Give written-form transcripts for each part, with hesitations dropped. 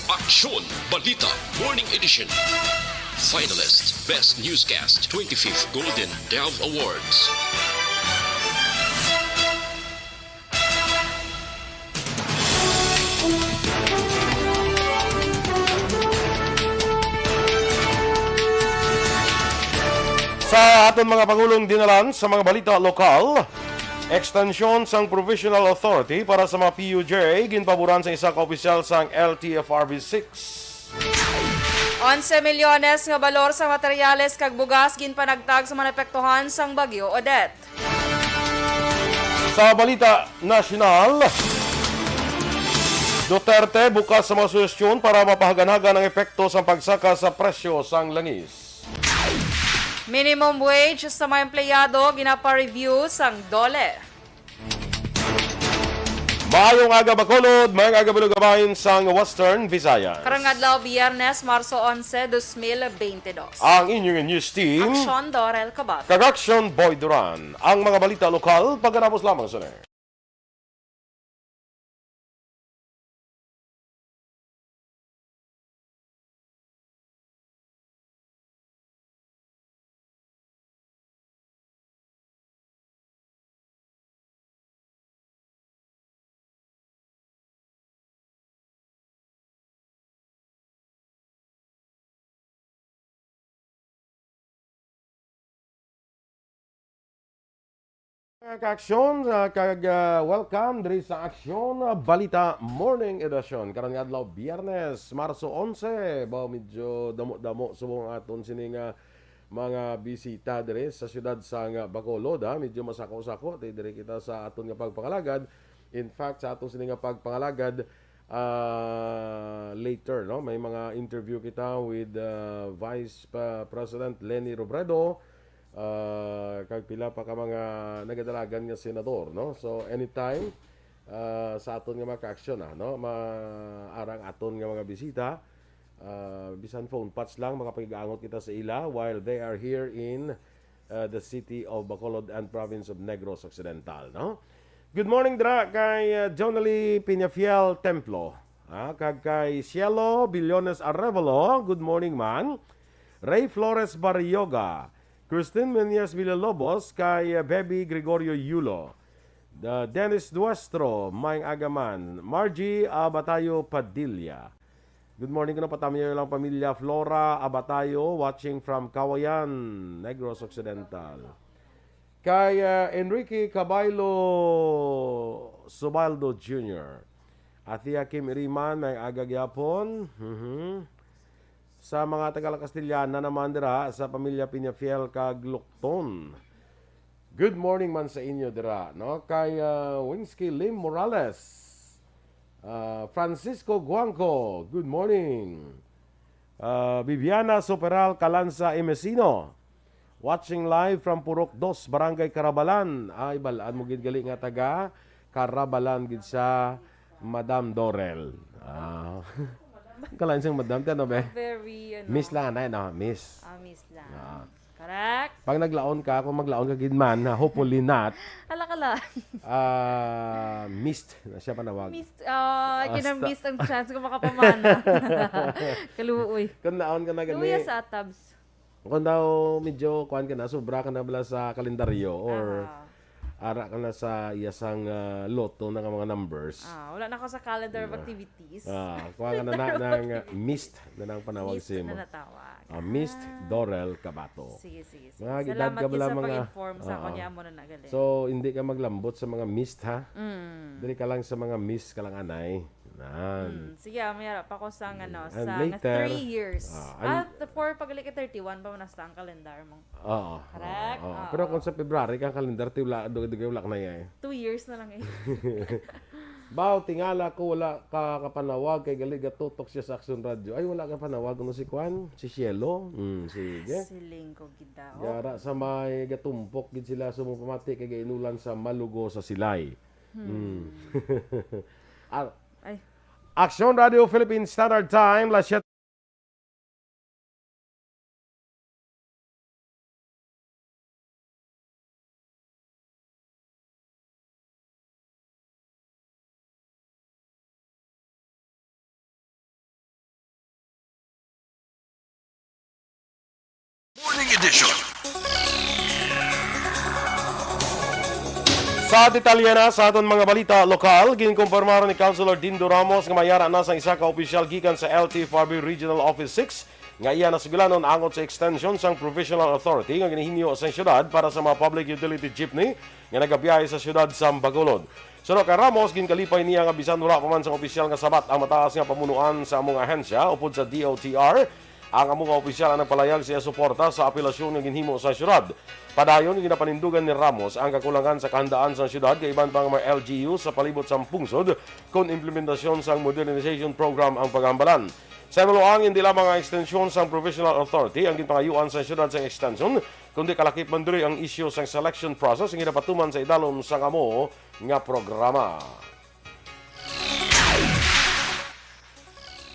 Aksyon Balita Morning Edition. Finalist Best Newscast 25th Golden Dove Awards. Sa aton mga Pangulong dinalan sa mga balita lokal, ekstensyon sang Provisional Authority para sa mga PUJ ginpaboran sa isa ka opisyal sang LTFRB 6. 11 milyones nga balor sa materyales kag bugas ginpanagtag sa manapektuhan sang Bagyo Odette. Sa balita nasyonal, Duterte bukas sa mga suhestyon para mapahagan-hagan ang epekto sa pagsaka sa presyo sang langis. Minimum wage sa mga empleyado ginapa-review sang DOLE. Maayong aga Bacolod, mga aga Bilugabayan sang Western Visayas. Karong adlaw Biyernes, Marso 11, 2022. Ang inyong news team, Aksyon Dorel Cabato. Kagaksyon Boy Duran. Ang mga balita lokal, pagkatapos lamang sa Aksyon, welcome diri sa Aksyon Balita Morning Edition. Karong adlaw Biyernes, Marso 11, ba medyo damo-damo subong aton sining mga bisita diri sa syudad sa Bacolod, medyo masako-sako diri kita sa aton nga pagpangalagad. In fact, sa aton sining nga pagpangalagad later, no, may mga interview kita with Vice President Leni Robredo. Kag pila pa ka mga nagadalagan nga senador, no? So anytime sa aton nga maka-aksyon no, maarang aton nga mga bisita, bisan phone patch lang makapagigaangot kita sa ila while they are here in the city of Bacolod and province of Negros Occidental, no? Good morning dra kay Jonely Peñafiel Templo, kag kay Cielo Billones Arevalo, good morning man. Ray Flores Barrioga, Christine Menyes Villalobos, kay Baby Gregorio Yulo, Dennis Duestro, Maing Agaman, Margie Abatayo Padilla. Good morning ko na patamiyo lang pamilya Flora Abatayo, watching from Kawayan, Negros Occidental. Kay Enrique Caballo Subaldo Jr., Atia Kim Iriman, Maing Agagyapon. Sa mga Tagalog-Castiliana naman dira sa pamilya Peñafiel kag Lukton. Good morning man sa inyo dira, no? Kay Winsky Lim Morales, Francisco Guangco, good morning. Viviana Soperal Calanza Emesino, watching live from Purok 2, Barangay Carabalan. Ay balaan mo gid gali nga taga Carabalan gid sa Madam Dorel. Kalain siyang madam, ano ba? Very, Miss lang, no? Miss. Miss lang. Correct. Pag naglaon ka, kung maglaon ka gidman, hopefully not, Halakala. missed na siya panawag. Miss, kinamiss ang chance ko makapamana. Kaluoy. Kung naon ka na gani, Luya sa atabs. kung daw medyo kuhan ka na, sobra ka na bala sa kalendaryo or ara ka na sa iyasang loto ng mga numbers. Wala na ako sa calendar of activities. Kuha ka na ng missed na nang panawag Missed si mo. na natawag. Missed Dorel Cabato. Sige, sige, sige. Mga gidad Salamat ka yun bala sa mga- pag-inform sa kanya mo na nagali. So, hindi ka maglambot sa mga missed, ha? Dili ka lang sa mga miss ka lang anay. Sige, mayara pa ko sa And sa later, 3 years. and- For pagalik 31 pa manasta ang kalendar mo. Oo. Correct? Oo. Pero kung sa February ka kalendar, tiwala, wala ka na yan. 2 years na lang eh. Baw, tingala ko wala ka kapanawag kay gali gatutok siya sa Action Radio. Ay, wala ka panawag no si Kwan, si Cielo. Sige. Siling ko gidao. Yara sa may gatumpok gid sila sumupamati kay gainulan sa Malugo sa Silay. Ay, Action Radio Philippines Standard Time, las Edition. Sa detalye na sa aton mga balita lokal, ginkumpirmaro ni Councilor Dindo Ramos nga mayara na sa isa ka opisyal gikan sa LTFRB Regional Office 6 nga iya nasuglanon angot sa extension sang Provisional Authority nga ginihinyo sa syudad para sa mga public utility jeepney nga nagabiyahe sa syudad sa Bacolod. Sunod kay Ramos, ginkalipay niya nga bisan wala pa man sa opisyal nga sabat ang mataas nga pamunuan sa among ahensya upod sa DOTR. Ang among opisyal ang nagpalayag siya suporta sa apelasyon nga ginhimo sa syudad. Padayon ginapanindugan ni Ramos ang kakulangan sa kahandaan sa syudad kay iban pang mga LGU sa palibot sa pungsod kung implementasyon sa modernization program ang pagambalan. Sa maluang hindi lamang ang extensyon sa Provisional Authority ang ginpangayuan sa syudad sa extension, kundi kalakip man diri ang issue sa selection process nga gidapatuman sa idalom sa amo nga programa.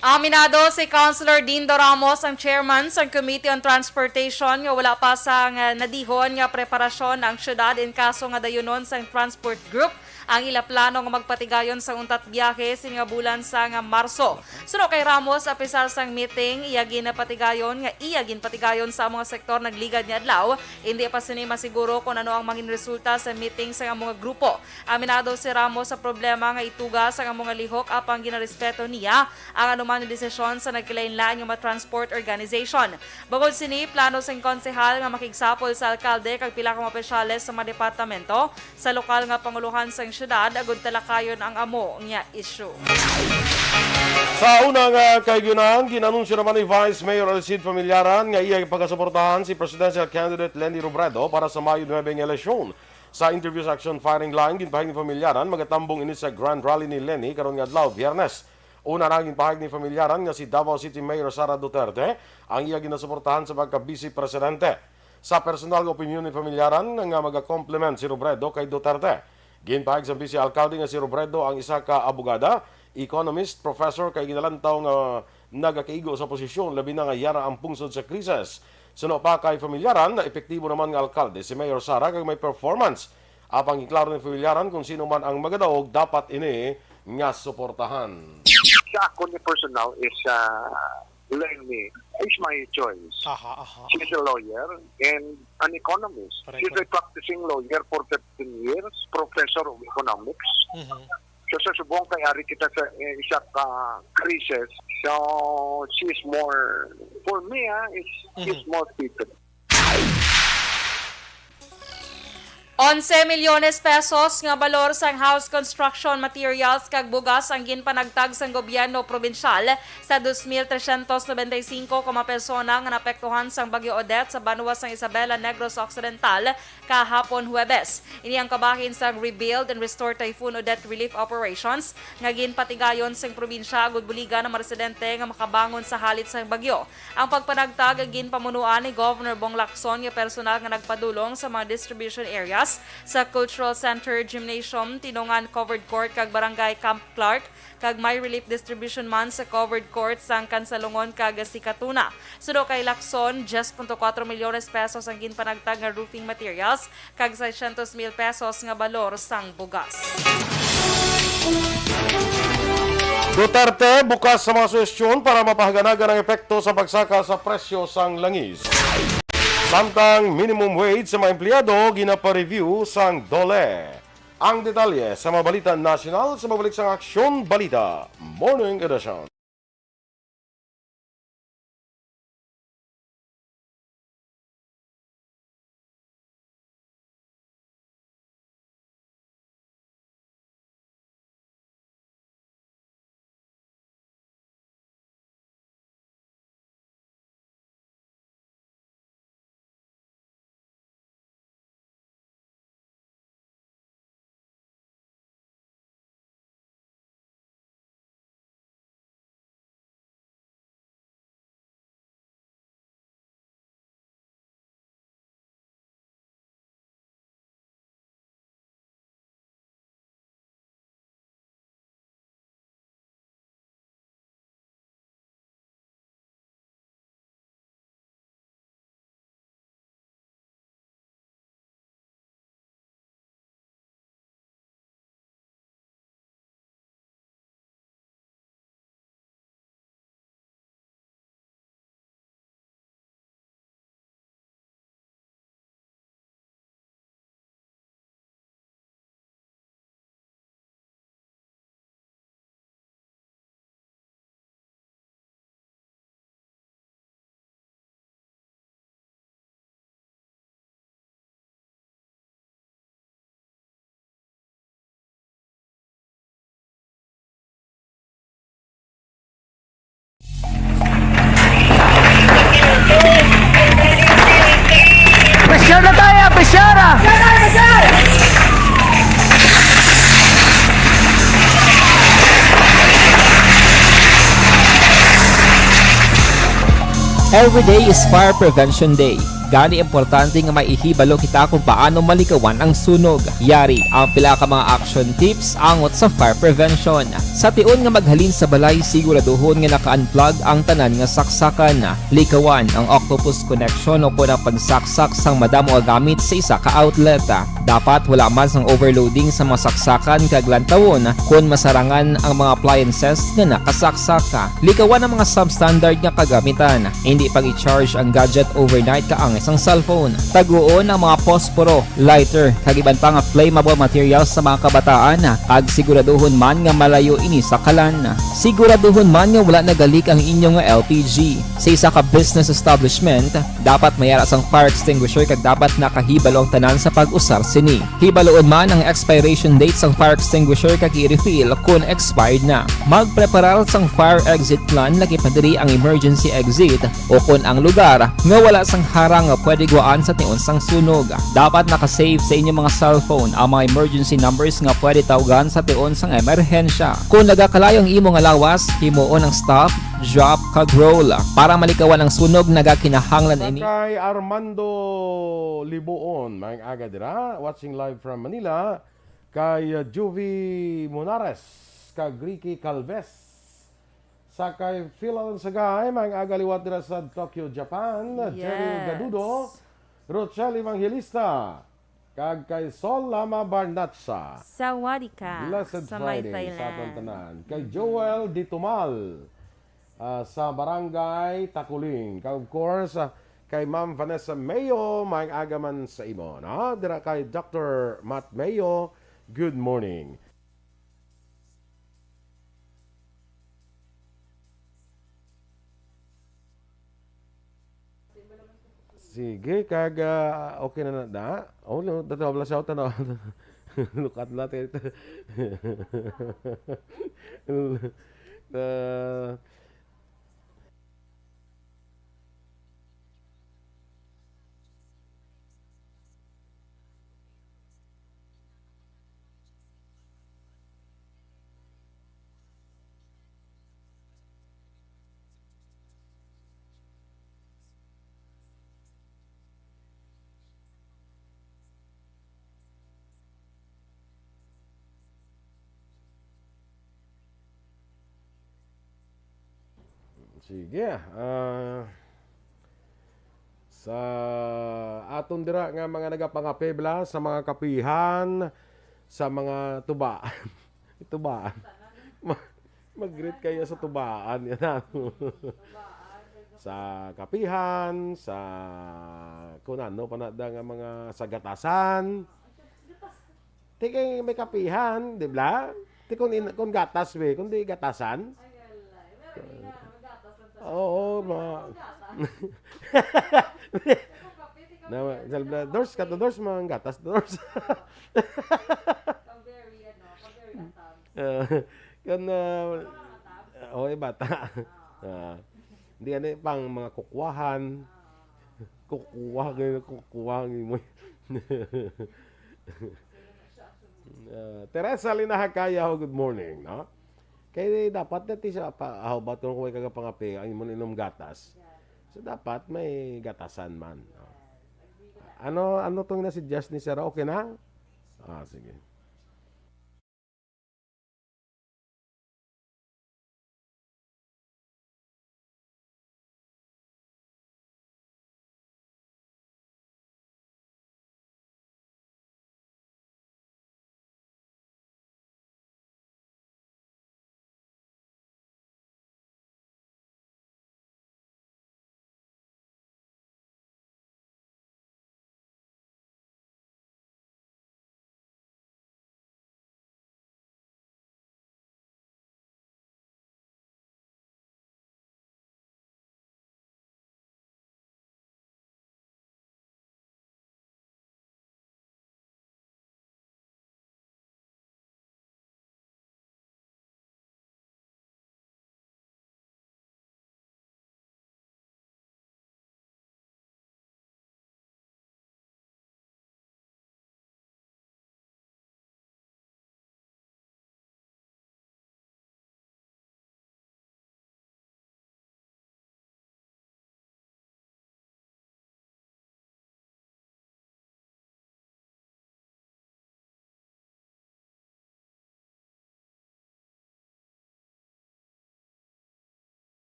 Aminado si Councilor Dindo Ramos, ang chairman sa Committee on Transportation, nga wala pa sa nadihon nga preparasyon ang syudad in kaso nga dayunon sa transport group ang ila plano nga magpatigayon sa untat biyahe sin nga bulan sa nga Marso. Suno kay Ramos, apisar sang meeting, iya ginapatigayon sa mga sektor nagligad ni adlaw, hindi pa sini masiguro kung ano ang maging resulta sa meeting sa mga grupo. Aminado si Ramos sa problema nga ituga sa mga lihok apang ginarespeto niya ang anuman na desisyon sa nagkilain-lain nga transport organization. Bangod sini, plano sing konsehal nga makigsapol sa alkalde kag pila ka mga opisyales sa mga departamento sa lokal nga panguluhan sa syudad agud talakayon ang amo nga issue. Sa unang kaigunan, ginanunsyo naman ni Vice Mayor Alcide Familiaran nga iya pagkasuportahan si Presidential Candidate Leni Robredo para sa Mayo 9 nga eleksyon. Sa interview sa Action Firing Line, ginpahig ni Familiaran magatambong ini sa Grand Rally ni Leni karon nga adlaw Biyernes. Una na ginpahig ni Familiaran nga si Davao City Mayor Sara Duterte ang iya ginasuportahan sa pagka-vice presidente. Sa personal opinion ni Familiaran nga maga-complement si Robredo kay Duterte. Ginpahig sa vice alkalde nga si Robredo ang isa ka abogada, economist, professor kay ginalantaw nga nagakaigo sa posisyon labi na nga yara ang pungsod sa krisis. Suno pa kay Familiaran na epektibo naman nga alkalde si Mayor Sara kag may performance. Apang iklaro ni Familiaran kung sino man ang magadaog dapat ini nga suportahan. Sa ako ni personal is Lenny is my choice. She's a lawyer and an economist. Correct. She's a practicing lawyer for 15 years, professor of economics. So sa subong kay ari kita sa isa ka crisis. So she's more, for me, she's more fitted. 11 milyones pesos nga balor sang house construction materials kag bugas ang ginpanagtag sang gobyerno probinsyal sa 2,395 persona nga naapektuhan sang Bagyo Odette sa banwa sang Isabela, Negros Occidental kahapon Huwebes. Ini ang kabahin sang Rebuild and Restore Typhoon Odette Relief Operations nga ginpatigayon sang probinsya agud buligan ng mga residente nga makabangon sa halit sang bagyo. Ang pagpanagtag ginpamunuan ni Governor Bong Lacson nga personal nga nagpadulong sa mga distribution areas sa Cultural Center, Gymnasium, Tinungan Covered Court kag Barangay Camp Clark kag may relief distribution man sa covered court sang Kansalungon kag Sikatuna. Suno kay Lacson, 10.4 milyones pesos ang ginpanagtag nga roofing materials kag 600,000 pesos nga balor sang bugas. Duterte bukas sa mga suwestyon para mapahaganagan ang epekto sa pagsaka sa presyo sang langis. Samtang minimum wage sa mga empleyado ginapa-review sang DOLE. Ang detalye sa mga balita nasyonal sa mabalik sang Aksyon Balita Morning Edition. Every day is Fire Prevention Day. Gani importante nga maihibalo kita kung paano malikawan ang sunog. Yari ang pila ka mga action tips angot sa fire prevention. Sa tiun nga maghalin sa balay, siguraduhon nga naka-unplug ang tanan nga saksakan. Likawan ang octopus connection o kung ang pagsaksak sang madamo nga gamit sa isa ka outlet. Dapat wala man sang overloading sa mga saksakan kag lantawon kung masarangan ang mga appliances nga nakasaksaka. Likawan ang mga substandard nga kagamitan. Hindi pag i-charge ang gadget overnight kaang isang cellphone. Taguon ang mga posporo, lighter, kag iban pa nga flammable materials sa mga kabataan. Kag siguraduhon man nga malayo ini sa kalan. Siguraduhon man nga wala nagalik ang inyong LPG. Sa isa ka business establishment, dapat mayara sang fire extinguisher kag dapat nakahibalo ang tanan sa pag-usar sini. Hibaloon man ang expiration date sang fire extinguisher kag i-refill kung expired na. Magpreparar sang fire exit plan laki padiri ang emergency exit o kung ang lugar nga wala sang harang nga pwede guwaan sa tiun sang sunog. Dapat nakasave sa inyong mga cellphone ang mga emergency numbers nga pwede tawagan sa tiun sang emerhensya. Kung nagakalayo ang imo nga lawas, himuon ang stop, drop, kag roll para malikawan ang sunog nagakinahanglan ini. Kay Armando Libuon, maayong aga dira, watching live from Manila. Kay Juvie Monares, kag Ricky Calves. Sa kay Phil Alonsagay, maayong aga liwat dira sa Tokyo, Japan. Jerry Gadudo, Rochelle Evangelista, kag kay Sol Lama Barnatsa. Sawadika. Blessed sa may Friday sa atong Thailand. tanan. Kay Joel Ditumal sa Barangay Takuling. Of course, kay Ma'am Vanessa Mayo, maayong aga man sa imo. No? Dira kay Dr. Matt Mayo, good morning. Sige, kag okay na na. Oh, no, tatawag siya na. Lukat natin ito. Sige. Sa aton dira nga mga nagapangapebla sa mga kapihan, sa mga tubaan. Tubaan. Mag-greet kayo sa tubaan. Yan. Sa kapihan, sa kung ano panada nga mga sagatasan. Di kay may kapihan, di ba? Di kung gatas we, kung di gatasan. Oo, doors ka to doors mga gatas doors. Kan bata. Hindi ano pang mga kukwahan. Kukuha mo. Teresa Linahakaya, good morning, no? Kaya dapat natin siya pahabat kung kuwi kagapangapi ang imong inom gatas. So dapat may gatasan man. No? Ano tong na-suggest ni Sarah? Okay na? Sige.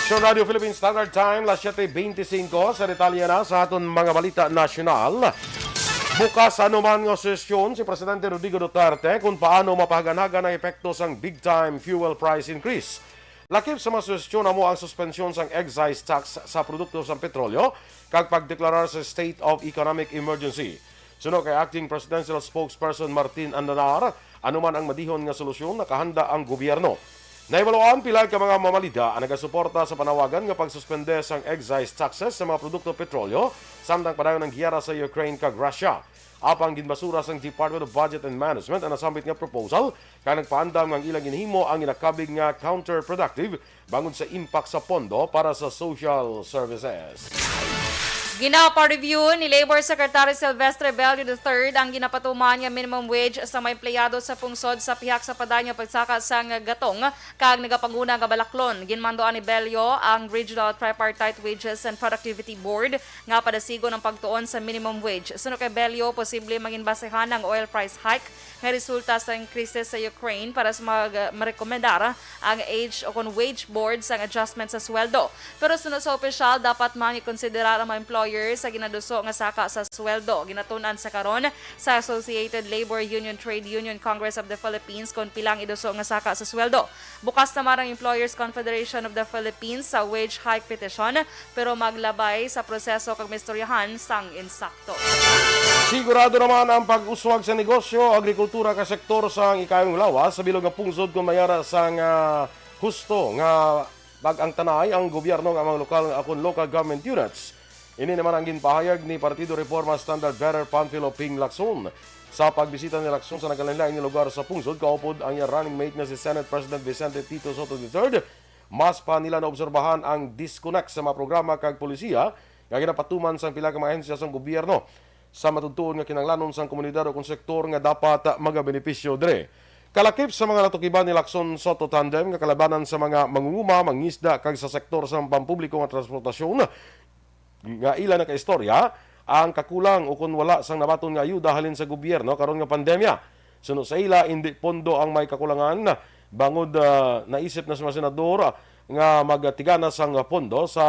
Action Radio Philippines Standard Time, las 7:25 sa detalye na sa aton mga balita nasyonal. Bukas anuman nga sesyon si Presidente Rodrigo Duterte kung paano mapahaganaga ng epekto sang big-time fuel price increase. Lakip sa mga sesyon mo ang suspensyon sang excise tax sa produkto sa petrolyo kag pagdeklarar sa state of economic emergency. Suno kay Acting Presidential Spokesperson Martin Andanar, anuman ang madihon nga solusyon nakahanda ang gobyerno. Naibaluan pilay ka mga mamalida ang nagasuporta sa panawagan nga pagsuspende sang excise taxes sa mga produkto petrolyo samtang padayon ng giyera sa Ukraine kag Russia. Apang ginbasura sang Department of Budget and Management ang nasambit nga proposal kaya nagpaandam ng ilang ginhimo ang inakabig nga counterproductive bangon sa impact sa pondo para sa social services. Gina-review ni Labor Secretary Silvestre Bello III ang ginapatuman nga minimum wage sa mga empleyado sa pungsod sa pihak sa padanya pagsaka sang gatong kag nagapanguna nga balaklon. Ginmandoan ni Bello ang Regional Tripartite Wages and Productivity Board nga padasigo ng pagtuon sa minimum wage. Suno kay Bello, posible maging basehan ang oil price hike nga resulta sa krisis sa Ukraine para sa marekomendar ang age o kon wage board sang adjustment sa sweldo. Pero sunod sa opisyal, dapat man ikonsiderar ang mga employer sa ginaduso nga saka sa sweldo. Ginatunan sa karon sa Associated Labor Union Trade Union Congress of the Philippines kung pilang iduso nga saka sa sweldo. Bukas naman ang Employers Confederation of the Philippines sa wage hike petition pero maglabay sa proseso kag mistoryahan sang insakto. Sigurado naman ang pag-uswag sa negosyo, agrikultura ka sektor sa ikayong lawas sa bilog nga pungsod kung mayara sang husto nga bag-ang tanay ang gobyerno nga mga local government units. Ini naman ang ginpahayag ni Partido Reforma Standard Bearer Panfilo Ping Lacson. Sa pagbisita ni Lacson sa nagkalain lugar sa pungsod, kaupod ang running mate na si Senate President Vicente Tito Soto III. Mas pa nila naobserbahan ang disconnect sa mga programa kag polisiya nga ginapatuman sa pila ka mga ahensya sa gobyerno sa matudtuon nga kinanglanon sa komunidad o kung sektor nga dapat magabenepisyo dire. Kalakip sa mga natukiban ni Lacson Soto Tandem nga kalabanan sa mga mangunguma, mangisda kag sa sektor sa pampubliko nga transportasyon nga ilan na kaistorya ang kakulang o kung wala sang nabaton nga ayuda halin sa gobyerno karon nga pandemya. Suno sa ila indi pondo ang may kakulangan bangod naisip na sa mga senador nga magtigana sang pondo sa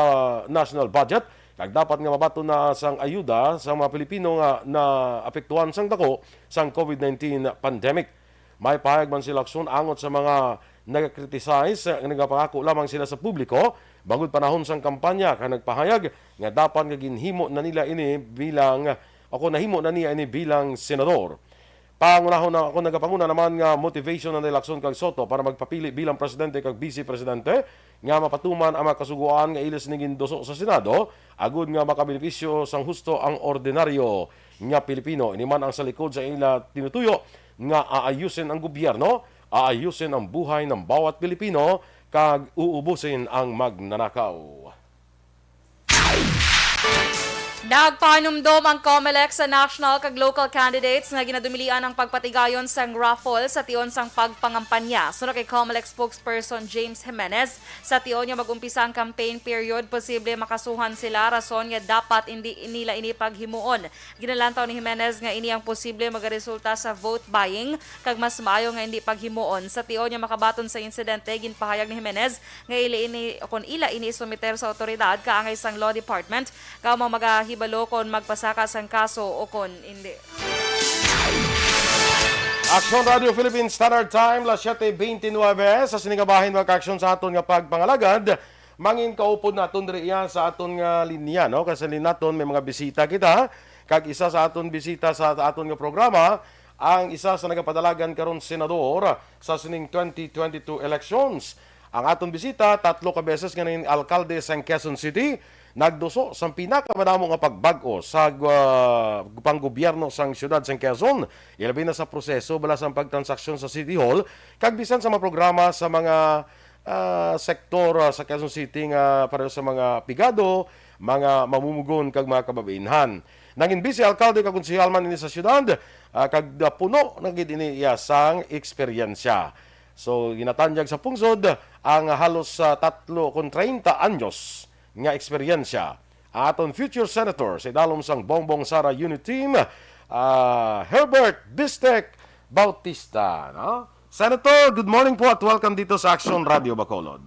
national budget kag dapat nga mabaton na sang ayuda sa mga Pilipino nga naapektuhan sang dako sang COVID-19 pandemic. May pahayag man si Lacson angot sa mga nagkriticize, nagapangako lamang sila sa publiko bangod panahon sang kampanya kay nagpahayag nga dapat nga ginhimo na nila ini bilang nahimo na niya ini bilang senador. Pangunahon na ako nagapanguna naman nga motivation na ni Lacson kag Soto para magpapili bilang presidente kag vice presidente nga mapatuman ang makasuguan nga ilis ni ginduso sa Senado agud nga makabenepisyo sang husto ang ordinaryo nga Pilipino. Ini man ang sa likod sa ila tinutuyo nga aayusin ang gobyerno, aayusin ang buhay ng bawat Pilipino kag uubusin ang magnanakaw. Nagpanumdom ang COMELEC sa national kag local candidates nga ginadumilian ang pagpatigayon sang raffle sa tion sang pagpangampanya. Sunod kay COMELEC spokesperson James Jimenez, sa tion niya mag-umpisa ang campaign period, posible makasuhan sila rason nga dapat hindi nila ini paghimuon. Ginalantaw ni Jimenez nga ini ang posible magaresulta sa vote buying kag mas maayo nga hindi paghimuon. Sa tion niya makabaton sa insidente, ginpahayag ni Jimenez nga ila ini sumiter sa otoridad kaangay sang law department ka magahibalo kon magpasaka sang kaso o kon hindi. Action Radio Philippines Standard Time, las 7:29 sa siningabahin mga ka-aksyon sa aton nga pagpangalagad. Mangin kaupod naton diri sa aton nga linya, no? Kasi naton may mga bisita kita. Kag isa sa aton bisita sa aton nga programa, ang isa sa nagapadalagan karon senador sa sining 2022 elections. Ang aton bisita, 3 ka beses nga naging alkalde sa Quezon City, nagduso sa pinakamadamo nga pagbag-o sa panggobyerno sang siyudad sa Quezon. Ilabi na sa proseso bala sa pagtransaksyon sa City Hall, kag bisan sa mga programa sa mga sektor sa Quezon City nga para sa mga pigado, mga mamumugon kag mga kababainhan. Nangin bisi alkalde kag konsehal man ini sa siyudad, kag puno nagid ini sang eksperyensya. So ginatanyag sa pungsod ang halos 30 anyos nga eksperyensya. Aton future senator sa idalom sang Bongbong Sara Unit Team, Herbert Bistek Bautista. No? Senator, good morning po at welcome dito sa Action Radio Bacolod.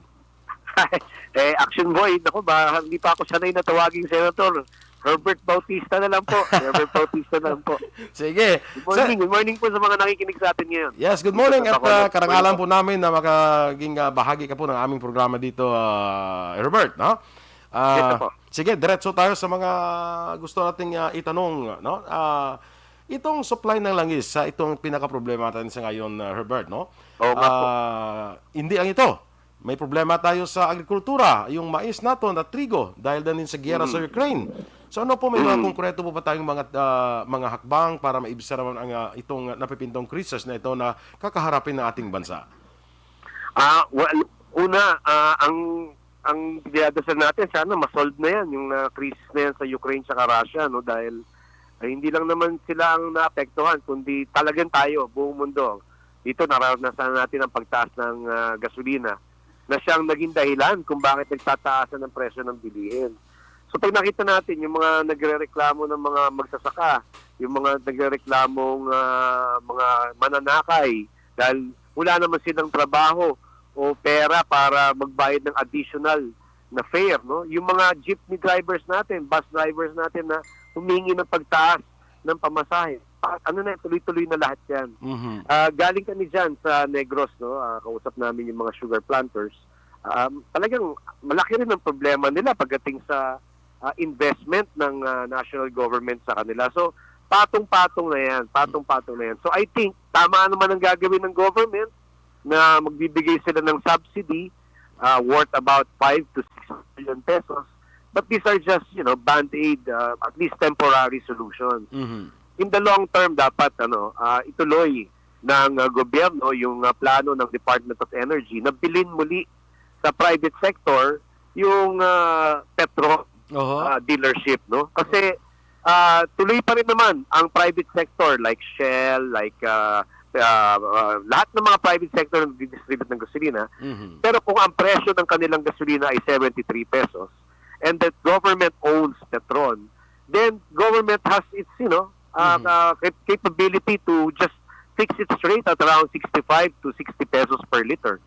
Action boy, naku ba, hindi pa ako sanay na tawaging senator. Herbert Bautista na lang po. Herbert Bautista na lang po. Sige. Good morning po sa mga nakikinig sa atin ngayon. Yes, good morning at Bacolod. karangalan po namin na makaging bahagi ka po ng aming programa dito, Herbert, no? Yes, po. Sige, diretso tayo sa mga gusto nating itanong, no? Itong supply ng langis sa itong pinaka-problema natin sa ngayon, Herbert, no? Oo nga po. Hindi ang ito. May problema tayo sa agrikultura, yung mais natin at trigo dahil din sa giyera sa Ukraine. So ano po, may mga konkreto po ba tayong mga hakbang para maibisa naman ang itong napipintong krisis na ito na kakaharapin ng ating bansa? Well, una, ang dinadasal natin, sana masolve na yan, yung crisis na yan sa Ukraine at Russia, no? Dahil hindi lang naman sila ang naapektuhan, kundi talagang tayo, buong mundo. Dito, naranasan natin ang pagtaas ng gasolina na siyang naging dahilan kung bakit nagtataasan ng presyo ng bilihin. So pag nakita natin yung mga nagrereklamo ng mga magsasaka, yung mga nagrereklamong mga mananakay dahil wala naman silang trabaho o pera para magbayad ng additional na fare, no? Yung mga jeepney drivers natin, bus drivers natin na humingi ng pagtaas ng pamasahe. Tuloy-tuloy na lahat yan. Galing kami dyan sa Negros, no? Kausap namin yung mga sugar planters. Talagang malaki rin ang problema nila pagdating sa investment ng national government sa kanila. So, patong-patong na yan. So, I think, tama naman ang gagawin ng government na magbibigay sila ng subsidy worth about 5 to 6 million pesos. But these are just, band-aid, at least temporary solutions. In the long term, dapat ituloy ng gobyerno yung plano ng Department of Energy na bilhin muli sa private sector yung petro dealership, no? Kasi tuloy pa rin naman ang private sector like Shell, like lahat ng mga private sector na distribute ng gasolina. Pero kung ang presyo ng kanilang gasolina ay 73 pesos and that government owns Petron, then government has its, capability to just fix it straight at around 65 to 60 pesos per liter.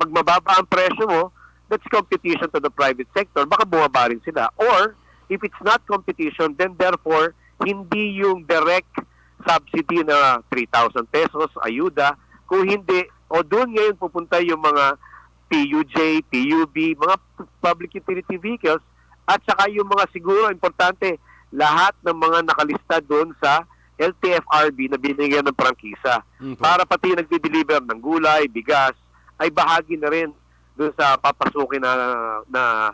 Pag mababa ang presyo mo, that's competition to the private sector. Baka bumaba rin sila. Or, if it's not competition, then therefore, hindi yung direct subsidy na 3,000 pesos, ayuda. Kung hindi, doon ngayon pupunta yung mga PUJ, PUB, mga public utility vehicles, at saka yung mga siguro, importante, lahat ng mga nakalista doon sa LTFRB na binigyan ng prangkisa. Para pati nagdi-deliver ng gulay, bigas, ay bahagi na rin doon sa papasukin na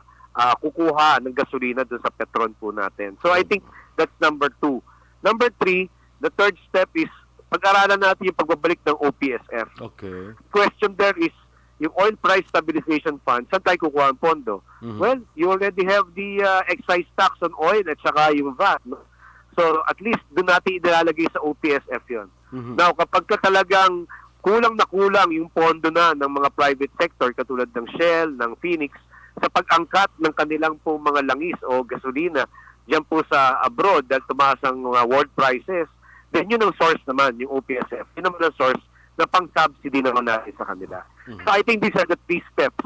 kukuha ng gasolina doon sa Petron po natin. So I think that's number 2. Number 3, the third step is pag-aralan natin yung pagbabalik ng OPSF. Okay. Question there is, yung Oil Price Stabilization Fund, saan tayo kukuha ang pondo? Well, you already have the excise tax on oil at saka yung VAT. No? So, at least doon natin ilalagay sa OPSF yun. Now, kapag ka talagang kulang na kulang yung pondo na ng mga private sector, katulad ng Shell, ng Phoenix, sa pag-angkat ng kanilang pong mga langis o gasolina dyan po sa abroad dahil tumaas ang world prices, then yun ang source naman, yung OPSF. Yun naman ang source na pang-subsidy naman natin sa kanila. So I think these are the 3 steps.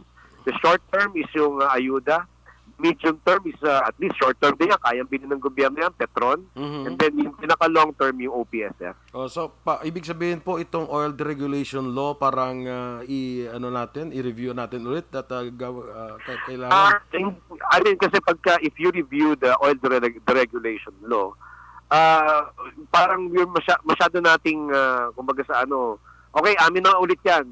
The short term is yung ayuda. Medium term is at least short term din yan. Kayang bilhin ng gobyerno yan, Petron. And then yung pinaka-long term yung OPSF. So, ibig sabihin po itong oil deregulation law parang i-review natin ulit at kailangan? I mean, kasi if you review the oil deregulation law, parang masyado nating, kumbaga sa okay, amin na ulit yan.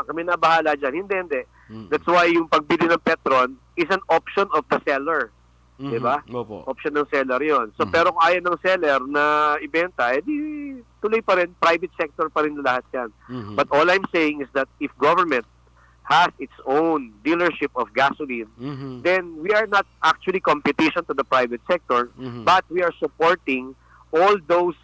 Kami na bahala dyan. Hindi. That's why yung pagbili ng Petron is an option of the seller. Diba? Option ng seller yon. So, pero kung ayaw ng seller na ibenta, di tuloy pa rin, private sector pa rin lahat yan. But all I'm saying is that if government has its own dealership of gasoline, then we are not actually competition to the private sector, but we are supporting all those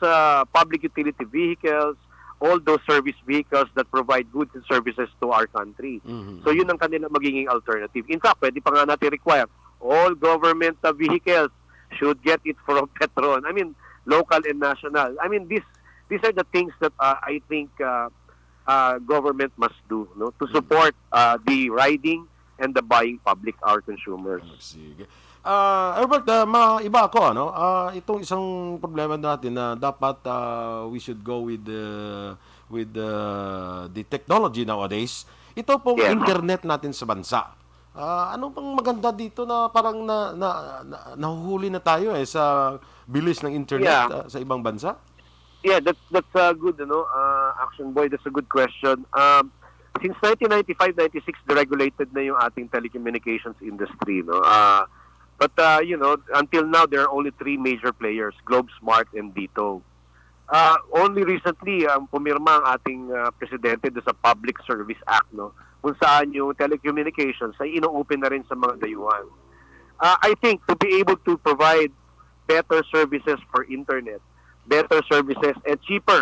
public utility vehicles, all those service vehicles that provide goods and services to our country. So yun ang kanilang magiging alternative. In fact, pwede pa nga natin require all government vehicles should get it from Petron. I mean, local and national. I mean, these are the things that I think government must do, no, to support the riding and the buying public, our consumers. Sige. Herbert, maiba ako, ano? Itong isang problema natin na dapat we should go with the technology nowadays. Ito pong Yeah. internet natin sa bansa. Ano pang maganda dito na parang nahuhuli na tayo sa bilis ng internet Yeah. sa ibang bansa? Yeah, that's a good, Action Boy. That's a good question. Since 1995-96, deregulated na yung ating telecommunications industry, no. But until now, there are only three major players: Globe, Smart, and Dito. Only recently, pumirma ang ating presidente do sa Public Service Act, no, kung saan yung telecommunications ay ino-open na rin sa mga dayuhan. I think to be able to provide better services for internet, better services, and cheaper,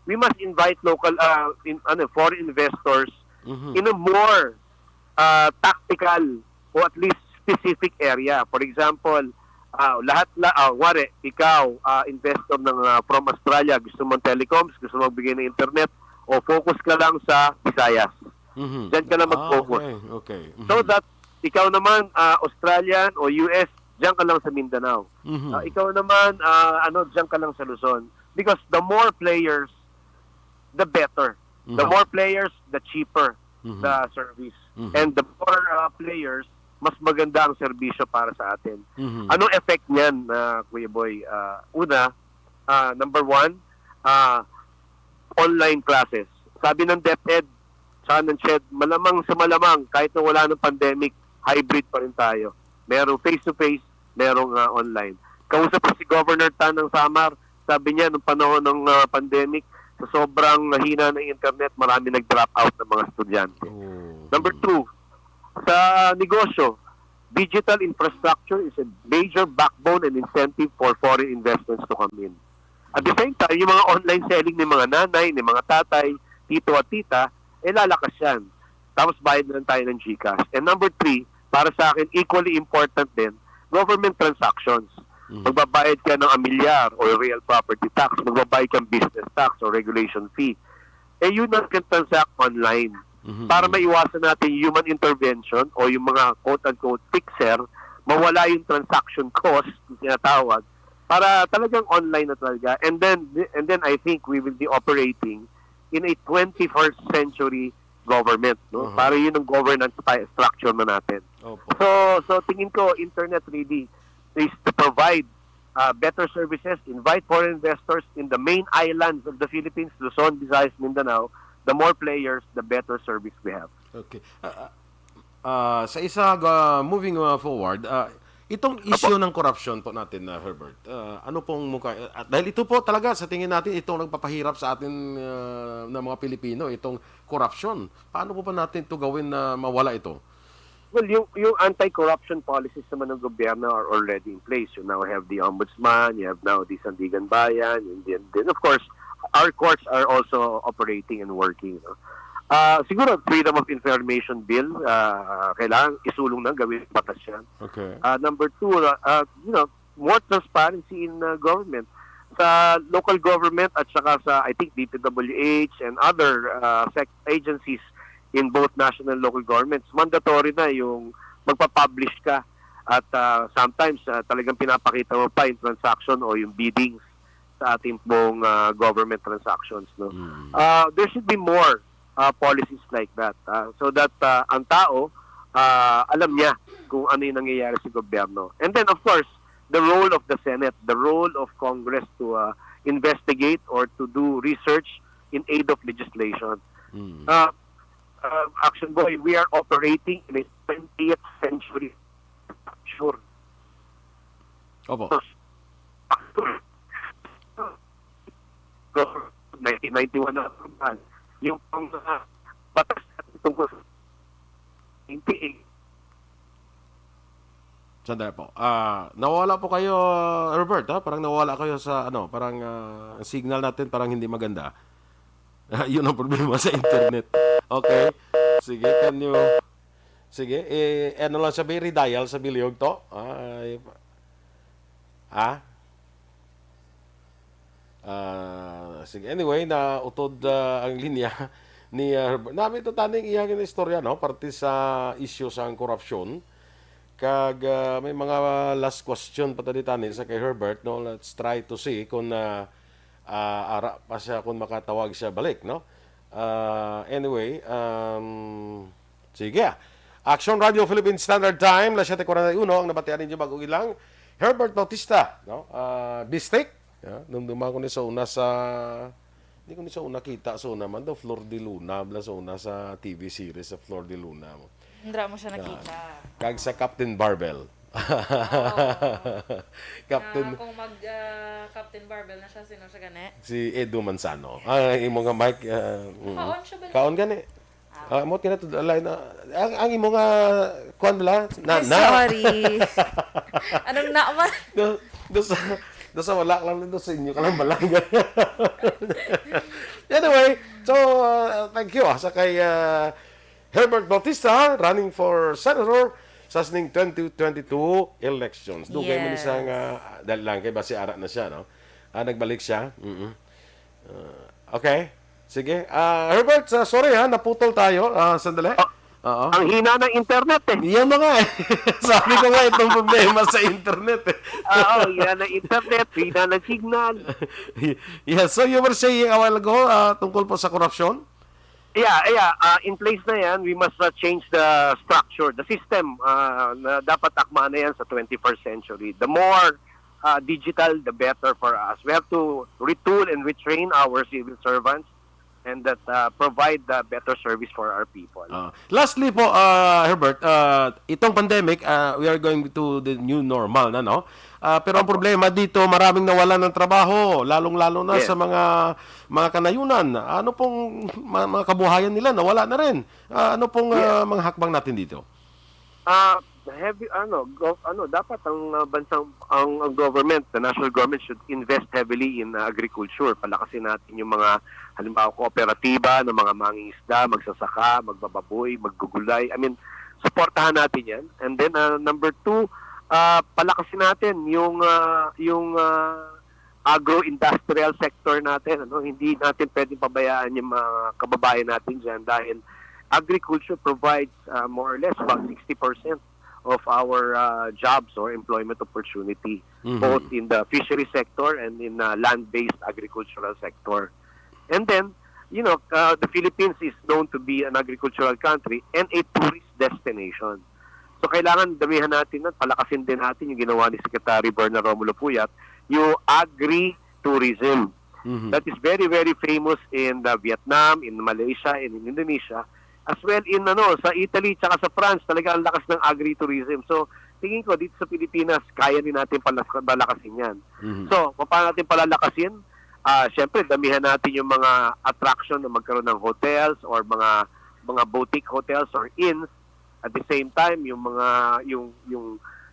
we must invite local foreign investors in a more tactical or at least specific area. For example, ikaw, investor from Australia, gusto mong telecoms, gusto mong magbigay ng internet, o focus ka lang sa Visayas. Diyan ka lang mag-focus. Okay. So that, ikaw naman, Australian o US, diyan ka lang sa Mindanao. Ikaw naman, diyan ka lang sa Luzon. Because the more players, the better. The more players, the cheaper the service. And the more players, mas maganda ang serbisyo para sa atin. Anong effect niyan, Kuya Boy? Una, number one, online classes. Sabi ng DepEd, saka ng CHED, malamang sa malamang, kahit na wala ng pandemic, hybrid pa rin tayo. Merong face-to-face, merong online. Kausap ko si Governor Tan ng Samar, sabi niya, nung panahon ng pandemic, sa sobrang hina ng internet, marami nag-drop out ng mga estudyante. Number two, sa negosyo, digital infrastructure is a major backbone and incentive for foreign investments to come in. At the same time, yung mga online selling ng mga nanay, ng mga tatay, tito at tita, lalakas yan. Tapos bayad na lang tayo ng GCash. And number three, para sa akin, equally important din, government transactions. Magbabayad ka ng amilyar o real property tax, magbabayad ka ng business tax o regulation fee. Yun ang can transact online. Para maiwasan natin human intervention o yung mga quote-unquote fixer, mawala yung transaction cost, yung tinatawag, para talagang online na talaga. And then I think we will be operating in a 21st century government, no? Para yun ang governance structure na natin. So tingin ko, internet really is to provide better services, invite foreign investors in the main islands of the Philippines, Luzon, Visayas, Mindanao. The more players, the better service we have. Okay. Moving forward, itong issue ng corruption po natin, Herbert, ano pong dahil ito po talaga sa tingin natin itong nagpapahirap sa atin ng mga Pilipino, itong corruption. Paano po pa natin ito gawin na mawala ito? Well, yung anti-corruption policies naman ng gobyerno are already in place. You now have the Ombudsman, you have now the Sandigan Bayan, and then of course, our courts are also operating and working. No? Siguro, Freedom of Information Bill, kailangan isulong na, gawin batas yan. Okay. Number two, more transparency in government. Sa local government at saka sa, I think, DPWH and other agencies in both national and local governments, mandatory na yung magpa-publish ka at sometimes talagang pinapakita mo pa yung transaction o yung biddings sa ating pong government transactions. No? There should be more policies like that so that ang tao alam niya kung ano yung nangyayari sa gobyerno. And then, of course, the role of the Senate, the role of Congress to investigate or to do research in aid of legislation. Action Boy, we are operating in a 20th century. Sure. Opo. 1991 na yung batas tungkol sa 98. Sandali po. Nawala po kayo, Robert, ha? Parang nawala kayo sa, parang signal natin parang hindi maganda. Yun ang problema sa internet. Okay. Sige, sige, lang sabi, redial sa Bilyog to. Sige, anyway, nautod ang linya. ni Herbert. Nami ito taning iyang istorya, no? Parte sa issue sa korupsyon. Kag may mga last question pa tadi tanin sa kay Herbert, no? Let's try to see kung ara pa siya kung makatawag siya balik, no? Anyway, sige. Action Radio Philippine Standard Time, 7:41 ang nabatian ninyo bago ilang. Herbert Bautista, no? Bistek. Nung dumako ni sa una sa hindi ko ni sa una kita sa una man daw Flor de Luna, bla sa una sa TV series sa Flor de Luna. Hindi mo siya nakita. Kag sa Captain Barbell. Captain Kung Captain Barbell na siya, sino siya gani? si Edo Manzano. Imo nga Mike. Kaon siya ba? Kaon gani. Mo tina to alay na ang imo nga kuan bala na Ay, sorry. Anong naman? do sa wala lang do sa inyo ka lang balang. Anyway, so thank you sa kay Herbert Bautista running for senator sa sining 2022 elections. Dugay man isang dahil lang kay base ara na siya, no? Nagbalik siya. Okay. Sige. Herbert, sorry naputol tayo. Sandali. Oo. Ang hina ng internet eh. Yan mga sabi ko nga itong problema sa internet eh. Oo, hina ng internet, hina ng signal. Yeah, so you were saying a while ago tungkol po sa korupsyon? Yeah. In place na yan, we must change the structure, the system na dapat akma na yan sa 21st century. The more digital, the better for us. We have to retool and retrain our civil servants and that provide better service for our people. Lastly po, Herbert, itong pandemic, we are going to the new normal na, no? Pero ang problema dito, maraming nawalan ng trabaho, lalong-lalo na sa mga kanayunan. Ano pong mga kabuhayan nila, nawala na rin. Ano pong mga hakbang natin dito? Dapat ang ang government, the national government should invest heavily in agriculture. Palakasin natin yung mga halimbawa kooperatiba ng mga mangingisda, magsasaka, magbababoy, maggugulay. I mean, suportahan natin 'yan. And then number 2, palakasin natin yung agro-industrial sector natin. Hindi natin pwedeng pabayaan yung mga kababayan natin diyan dahil agriculture provides more or less about 60% of our jobs or employment opportunity, both in the fishery sector and in land-based agricultural sector. And then, the Philippines is known to be an agricultural country and a tourist destination. So kailangan damihan natin at palakasin din natin yung ginawa ni Secretary Bernard Romulo Puyat, yung agri-tourism. That is very, very famous in Vietnam, in Malaysia, and in Indonesia. As well in sa Italy tsaka sa France, talaga ang lakas ng agri-tourism. So, tingin ko dito sa Pilipinas, kaya din natin palakasin yan. So, paano natin palalakasin? Siyempre, damihan natin yung mga attraction na magkaroon ng hotels or mga boutique hotels or inns. At the same time, yung mga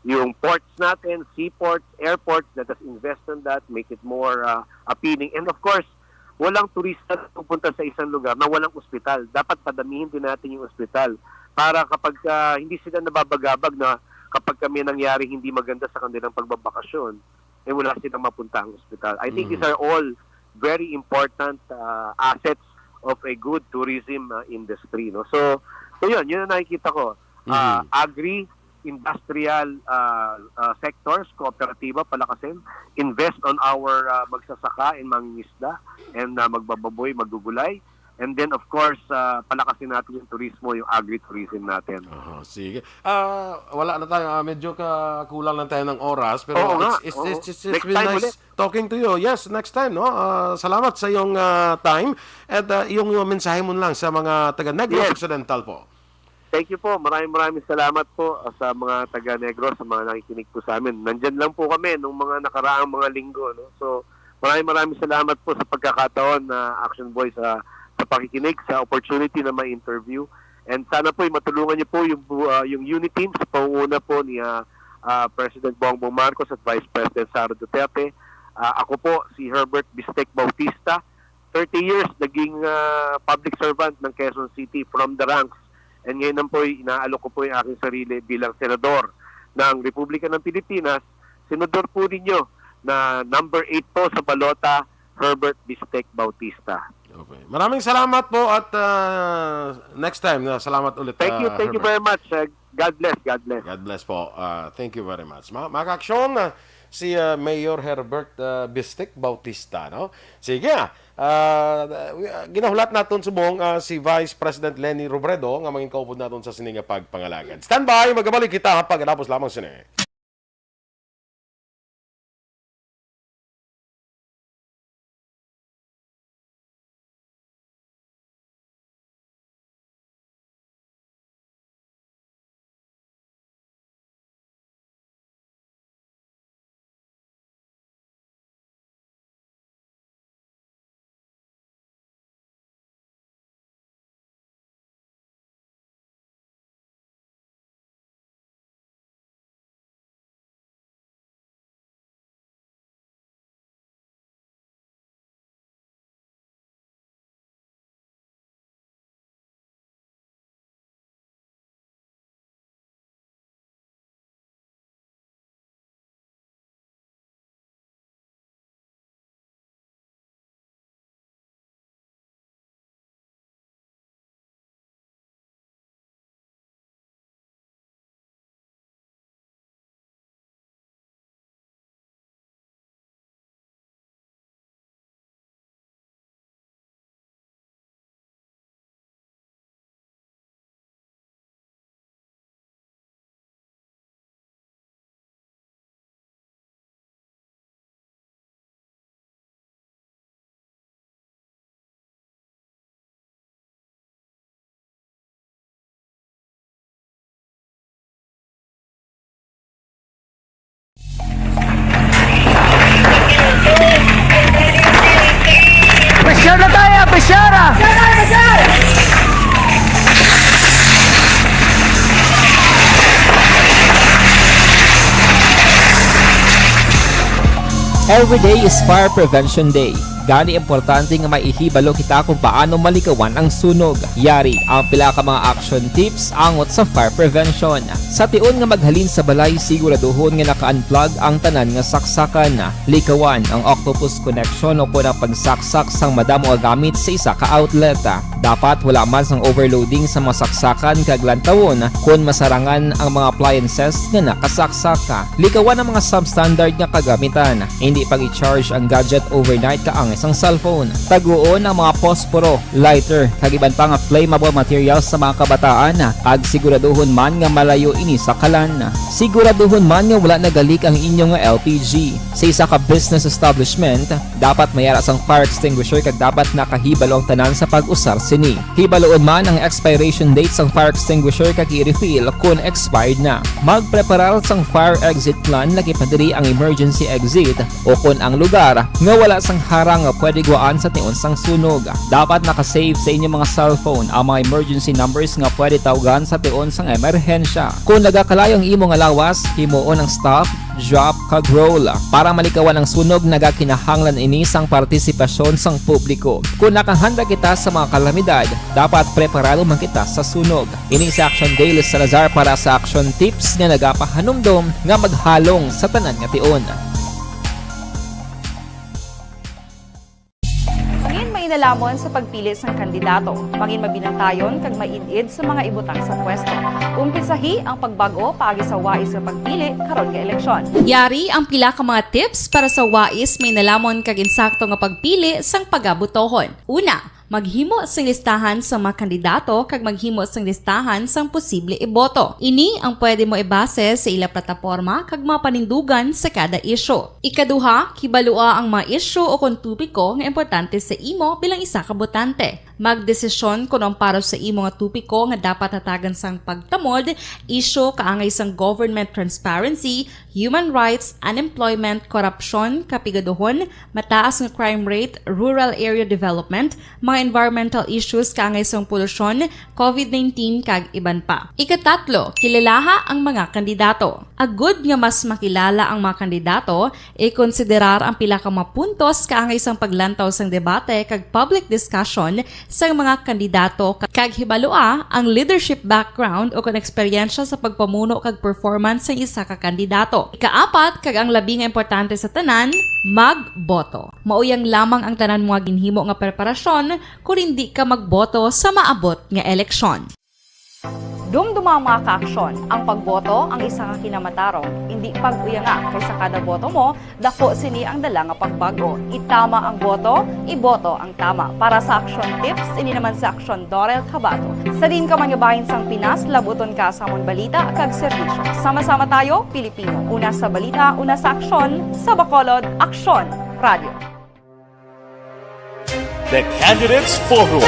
yung ports natin, seaports, airports, let us invest in that, make it more appealing. And of course, walang turista na pupunta sa isang lugar na walang ospital. Dapat padamihin din natin yung ospital para kapag hindi sila nababagabag na kapag kami nangyari hindi maganda sa kanilang pagbabakasyon, wala silang mapunta ang ospital. I think these are all very important assets of a good tourism industry. No? So yun ang nakikita ko. Agri-industrial sectors, kooperatiba, palakasin, invest on our magsasaka and mangingisda and magbababoy, maggugulay. And then, of course, palakasin natin yung turismo, yung agri-tourism natin. Sige. Wala na tayo. Medyo kulang lang tayo ng oras. Pero it's been nice talking to you. Yes, next time. No? Salamat sa iyong time. At yung mensahe mo lang sa mga taga-Negros Occidental po. Thank you po. Maraming salamat po sa mga taga-Negros, sa mga nakikinig po sa amin. Nandyan lang po kami nung mga nakaraang mga linggo. No? So, maraming salamat po sa pagkakataon na Action Boy sa pakikinig, sa opportunity na ma-interview. And sana po matulungan niyo po yung unit team sa pangunguna po ni President Bongbong Marcos at Vice President Sara Duterte. Ako po si Herbert Bistek Bautista, 30 years naging public servant ng Quezon City from the ranks. And ngayon po inaalok ko po yung aking sarili bilang senador ng Republika ng Pilipinas. Senador po ninyo na number 8 po sa balota, Herbert Bistek Bautista. Okay. Maraming salamat po at next time, salamat ulit. Thank you Herbert. very much. God bless, God bless. God bless po. Thank you very much. Mga kaaksyon, si Mayor Herbert Bistik Bautista. No? Sige, ginahulat natin subong si Vice President Leni Robredo nga mangin kaupod natin sa sininga pagpangalagan. Stand by, magabalik kita pagkatapos lamang sini. Every day is Fire Prevention Day. Gani importante nga maihibalo kita kung paano malikawan ang sunog. Yari ang pila ka mga action tips angot sa fire prevention. Sa tion nga maghalin sa balay, siguraduhon nga naka-unplug ang tanan nga saksakan. Likawan ang octopus connection o kung ang pagsaksak sang madamo nga gamit sa isa ka outlet. Dapat wala man sang overloading sa mga saksakan kag lantawon kung masarangan ang mga appliances nga nakasaksaka. Likawan ang mga substandard nga kagamitan. Hindi pag i-charge ang gadget overnight kaang isang cellphone. Taguon ang mga posporo, lighter, kag iban pa nga flammable materials sa mga kabataan. Kag siguraduhon man nga malayo ini sa kalan. Siguraduhon man nga wala nagalik ang inyong LPG. Sa isa ka business establishment, dapat mayara sang fire extinguisher kag dapat nakahibalo ang tanan sa pag-usar sini. Hibaloon man ang expiration date sang fire extinguisher kag i-refill kung expired na. Magpreparar sang fire exit plan laki padiri ang emergency exit o kung ang lugar nga wala sang harang nga pwede guwaan sa tion sang sunog. Dapat nakasave sa inyong mga cellphone ang mga emergency numbers nga pwede tawagan sa tion sang emerhensya. Kung nagakalayo ang imo nga lawas, himuon ang stop, drop, kag roll. Para malikawan ang sunog, nagakinahanglan ini sang partisipasyon sang publiko. Kung nakahanda kita sa mga kalamidad, dapat preparado man kita sa sunog. Ini sa Action Daily Salazar para sa action tips nga nagapahanumdom nga maghalong sa tanan nga tion. Nalamon sa pagpili sang kandidato, pangin mabinantayon kag mainid sa mga ibutang sa pwesto. Umpisahi ang pagbago paagi sa wais sa pagpili karon nga eleksyon. Yari ang pila ka mga tips para sa wais may nalamon kag insakto nga pagpili sang pagabutohon. Una, maghimo sang listahan sa mga kandidato kag maghimo sang listahan sang posible iboto. Ini ang pwede mo ibase sa ila plataporma kag mga panindugan sa kada isyu. Ikaduha, kibalua ang mga isyu o kung tupiko nga importante sa imo bilang isa ka botante. Magdesisyon kung ang para sa imo nga tupiko nga dapat hatagan sang pagtamod, isyu kaangay sang government transparency, human rights, unemployment, korupsyon, kapigaduhon, mataas nga crime rate, rural area development, mga environmental issues kaangay sang polusyon, COVID-19 kag iban pa. Ikatatlo, kilalaha ang mga kandidato. Agud nga mas makilala ang mga kandidato, i-konsiderar ang pila ka mga puntos kaangay sang paglantaw sang debate kag public discussion sa mga kandidato kag hibalua ang leadership background o kung eksperyensya sa pagpamuno kag performance sa isa ka kandidato. boto. Ikaapat, kag ang labi nga importante sa tanan, magboto. Mauyang lamang ang tanan mo nga ginhimo nga preparasyon kung hindi ka magboto sa maabot nga eleksyon. Dumduma ang mga ka-aksyon. Ang pagboto ang isa nga kinamatarong. Hindi pag-uya nga kaysa kada boto mo, dako sini ang dala nga pagbago. Itama ang boto, iboto ang tama. Para sa action tips, ini naman sa action Dorel Cabato. Sa din ka mangabahin sang Pinas, labuton ka sa amon balita kag serbisyo. Sama-sama tayo, Pilipino. Una sa balita, una sa aksyon, sa Bacolod, Aksyon Radio. The Candidates Forum.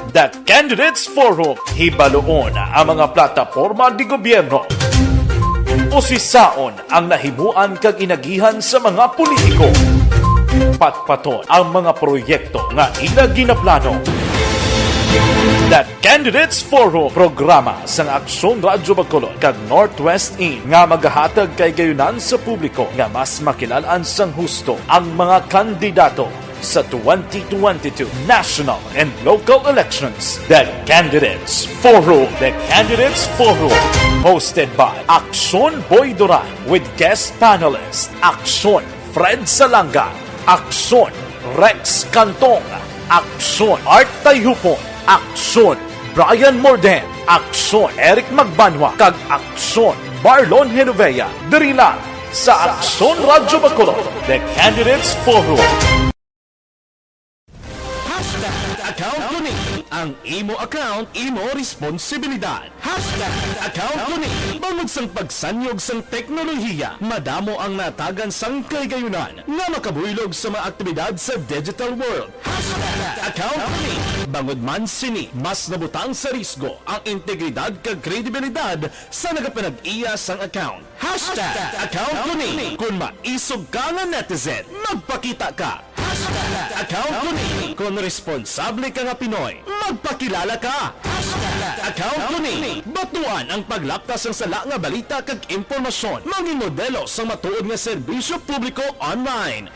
The Candidates Forum, hibaloon ang mga plataporma di gobyerno. Usisaon ang nahimuan kag inagihan sa mga politiko. Patpaton ang mga proyekto nga ila ginaplano. The Candidates Forum, programa sa Aksyon Radyo Bacolod kag Northwest In nga magahatag kay gayunan sa publiko nga mas makilalaan sang husto ang mga kandidato sa 2022 national and local elections. The Candidates Forum. The Candidates Forum. Hosted by Aksyon Boy Duran with guest panelists Aksyon Fred Salanga, Aksyon Rex Cantong, Aksyon Art Tayupon, Aksyon Brian Morden, Aksyon Eric Magbanwa, kag Aksyon Marlon Genovea. Diri lang sa Aksyon Radyo Bacolod. The Candidates Forum. Account ko ni. Ang imo account, imo responsibilidad. Account ko ni. Bangod sang pagsanyog sang teknolohiya, madamo ang natagan sang kaygayunan nga makabuylog sa mga aktibidad sa digital world. Account ko ni. Bangod man sini, mas nabutang sa risgo ang integridad kag kredibilidad sa nagapanag-iya sang account. Account ko ni. Kung maisog ka nga netizen, magpakita ka. Account ko ni. Kung responsable ka nga Pinoy, magpakilala ka. Account ko ni. Batuan ang paglaptas ng sala nga balita kag impormasyon. Manging modelo sa matuod nga serbisyo publiko online.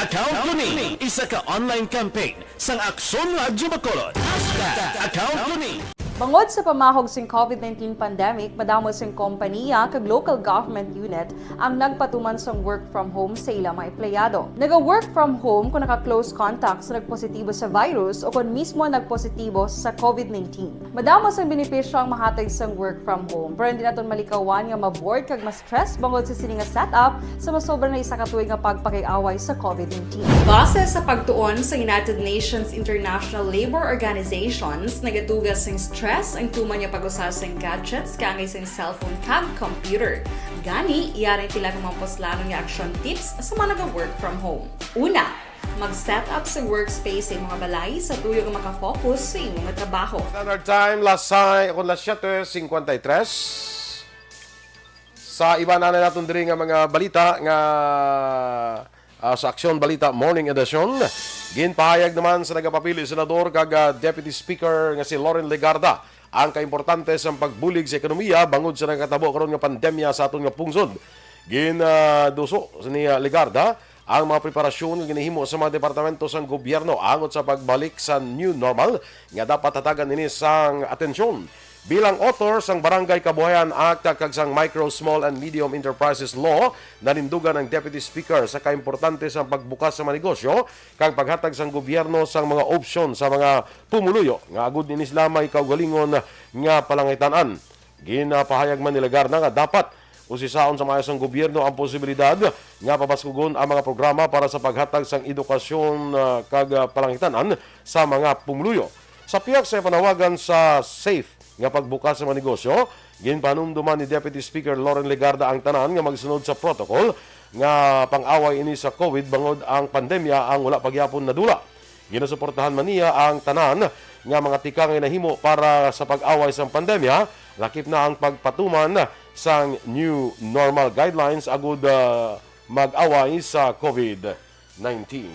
Account ko ni. Isa ka online campaign sang Aksyon Radyo Bacolod. Account ko ni. Bangod sa pamahog sing COVID-19 pandemic, madamo sing kompanya kag local government unit ang nagpatuman sang work from home sa ilang mga empleyado. Naga-work from home kung naka-close contact sa nagpositibo sa virus o kung mismo nagpositibo sa COVID-19. Madamo sang benepisyo ang mahatag sang work from home, pero hindi naton malikawan nga ma-bored kag ma-stress bangod sa sini nga setup sa masobra na isa ka tuig nga pagpakiaway sa COVID-19. Base sa pagtuon sa United Nations International Labor Organizations, nagatugas sing stress ang tuman niya pag-usas ng gadgets kaangay sa cellphone kag computer. Gani, iyarin tila ng mga poslano nga action tips sa mga nag-work from home. Una, mag-set up sa workspace sa mga balay sa tuyo nga makafocus sa imong trabaho. Standard time, last 7:53. Sa iba na natin diri nga mga balita nga sa Aksyon Balita Morning Edition, ginpahayag naman sa nagapapili senador kag Deputy Speaker nga si Loren Legarda ang kaimportante sa pagbulig sa ekonomiya bangod sa nagkatabo karon nga pandemya sa aton nga pungsod. Ginduso ni Legarda ang mga preparasyon nga ginahimo sa mga departamento sang gobyerno angot sa pagbalik sa new normal nga dapat hatagan ini sang atensyon. Bilang author sang Barangay Kabuhayan Act kag sang Micro, Small and Medium Enterprises Law, nanindugan ang Deputy Speaker sa kaimportante sa pagbukas sa mga negosyo kag paghatag sang gobyerno sang mga opsyon sa mga pumuluyo nga agud ni lamay kaugalingon nga palangitanan. Ginapahayag man ni Legarda nga dapat usisaon sa maayos sang gobyerno ang posibilidad nga pabaskugon ang mga programa para sa paghatag sang edukasyon kag palangitanan sa mga pumuluyo. Sa piyak sa panawagan sa safe nga pagbukas sa mga negosyo, ginpanumduman ni Deputy Speaker Loren Legarda ang tanan nga magsunod sa protocol nga pang-away ini sa COVID bangod ang pandemya ang wala pagyapon na dula. Ginasuportahan man niya ang tanan nga mga tikang nahimo para sa pag-away sa pandemya, lakip na ang pagpatuman sang new normal guidelines agud mag-away sa COVID-19.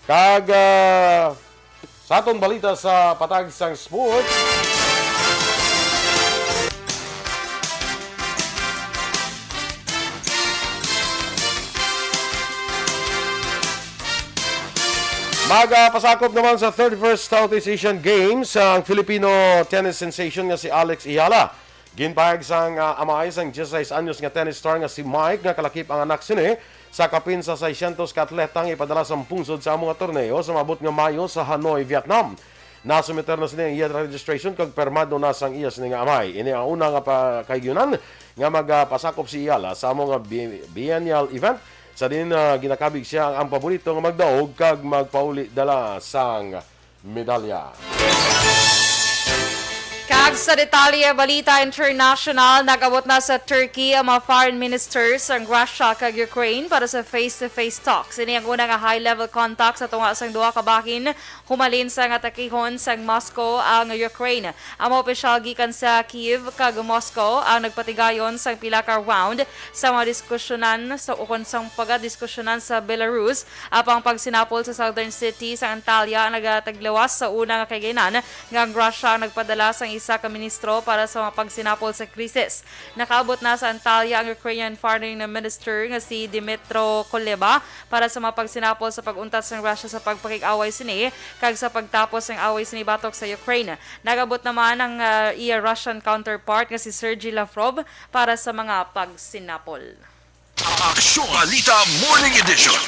Kag sa atong balita sa patag sang sports, Pasakop naman sa 31st Southeast Asian Games ang Filipino tennis sensation nga si Alex Iyala. Ginpahag sang amay sang 16 anyos nga tennis star nga si Mike nga kalakip ang anak sini sa kapin sa 600 ka atletang ipadala sa pungsod sa mga torneo sa mabot nga Mayo sa Hanoi, Vietnam. Nasumiter na sini ang iya registration kag permado na sang iya sini nga amay. Ini ang una nga pakayunan nga magpasakop si Iyala sa among biennial event. Sa din ginakabig siya ang paborito nga magdaog kag magpauli dala sang medalya. Kag sa detalye balita international, nagabot na sa Turkey ang mga foreign ministers ang Russia kag Ukraine para sa face-to-face talks. Ini ang unang high-level contact sa tunga sang duha ka bahin humalin sa atakihon sang Moscow ang Ukraine. Ang mga opisyal gikan sa Kiev kag Moscow ang nagpatigayon sang pila ka round sa mga diskusyonan sa ukon sang pagadiskusyonan sa Belarus apang pagsinapol sa southern city sa Antalya ang nagataglawas sa unang kayganan nga ang Russia ang nagpadala sang isa ka ministro para sa mga pagsinapol sa krisis. Nakaabot na sa Antalya ang Ukrainian Foreign Minister nga si Dmytro Kuleba para sa mga pagsinapol sa pag-untat ng Russia sa pagpakig-away sini kag sa pagtapos ng away sini batok sa Ukraine. Nagabot naman ang iya Russian counterpart nga si Sergey Lavrov para sa mga pagsinapol. Aksyon Balita Morning Edition.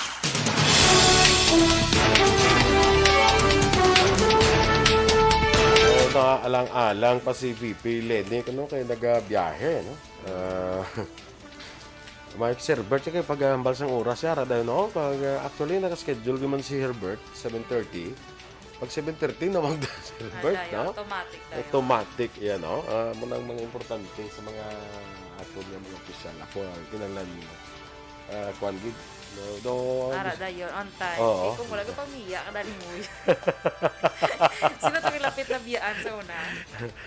Alang-alang pa si VP Lenny kano kay nagabiyahe no. Mike si Herbert kay paghambal sang oras yara dayon no. Pag actually naka-schedule man si Herbert 7:30. Pag 7:30 na magda si Herbert no. Automatic dayon. Automatic yan no. Munang mga importante sa mga ako nga mga opisyal ako kinahanglan kuan gid no. Ara dayon on time. Oo. Kung wala ka pamiya ka dali mo. Sino to ilapit na biyaan sa una?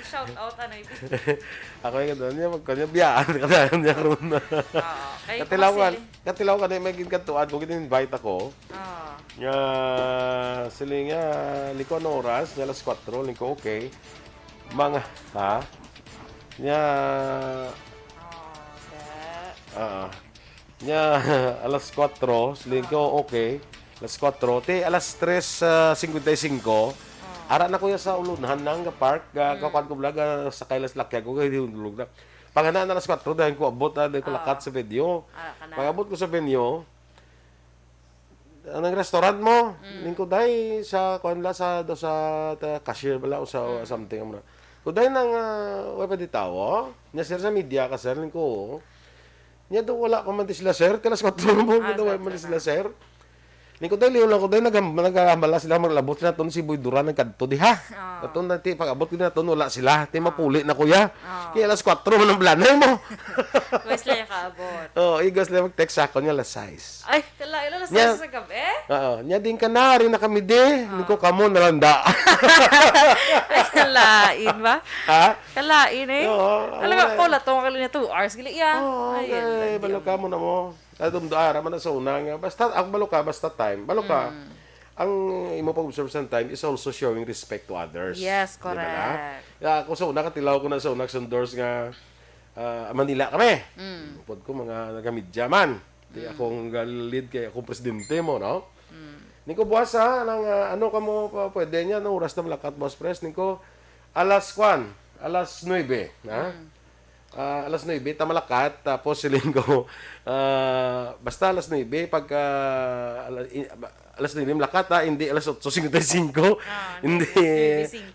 Shout out ano ibi. Ako yung doon niya magkanya biyaan kada niya ron. Katilaw ka na may ginkantuan ko gin-invite ako. Nga sila nga liko na oras, nga alas 4, liko okay. Mga Nya nya alas 4, liko okay. Alas 4, te alas 3:55. Ara na ko sa ulunhan nang park, kakuan ko vlog sa kailas lakya ko kay hulog na. Pangana na alas 4 dahil ko abot dahil ko lakat sa video. Pag-abot ko sa venue, anong restaurant mo? Lingko dai sa kuan la sa cashier bala o sa something amna. Ko dai nang way pa ditawo. Nya sir sa media ka sir lingko. Nya do wala ko man sila sir, kalas 4 mo do way man sila sir. Niko dali lang ko dai nagambala sila maglabot na ton si Boy Duran nagkadto diha. Aton na ti pag-abot ko na ton wala sila, ti mapuli na kuya. Kaya alas 4 man ang planay mo. Wes lang kaabot. Igos lang mag-text sa ako niya alas 6. Ay, kala alas 6 sa gabi. Nya din ka na rin na kami di. Niko kamo nalanda. Ay, kalain ba? Kalain eh. Alaga ko la to kali na 2 hours gili ya. Ay, balo ka mo na mo. Adum doara man sa una nga basta ang balo ka basta time. Balo ka. Ang imo pag-observe sa time is also showing respect to others. Yes, correct. Ako sa una katilaw ko na sa una doors nga Manila kami. Pod ko mga nagamidya man. Di akong lead kay akong presidente mo, no? Niko buwas nang ano ka mo pwede niya no oras na malakat boss press niko alas 9, ha? Alas 9 tamalakat tapos siling ko basta alas 9 pagka alas 9 malakat hindi alas 8:55 hindi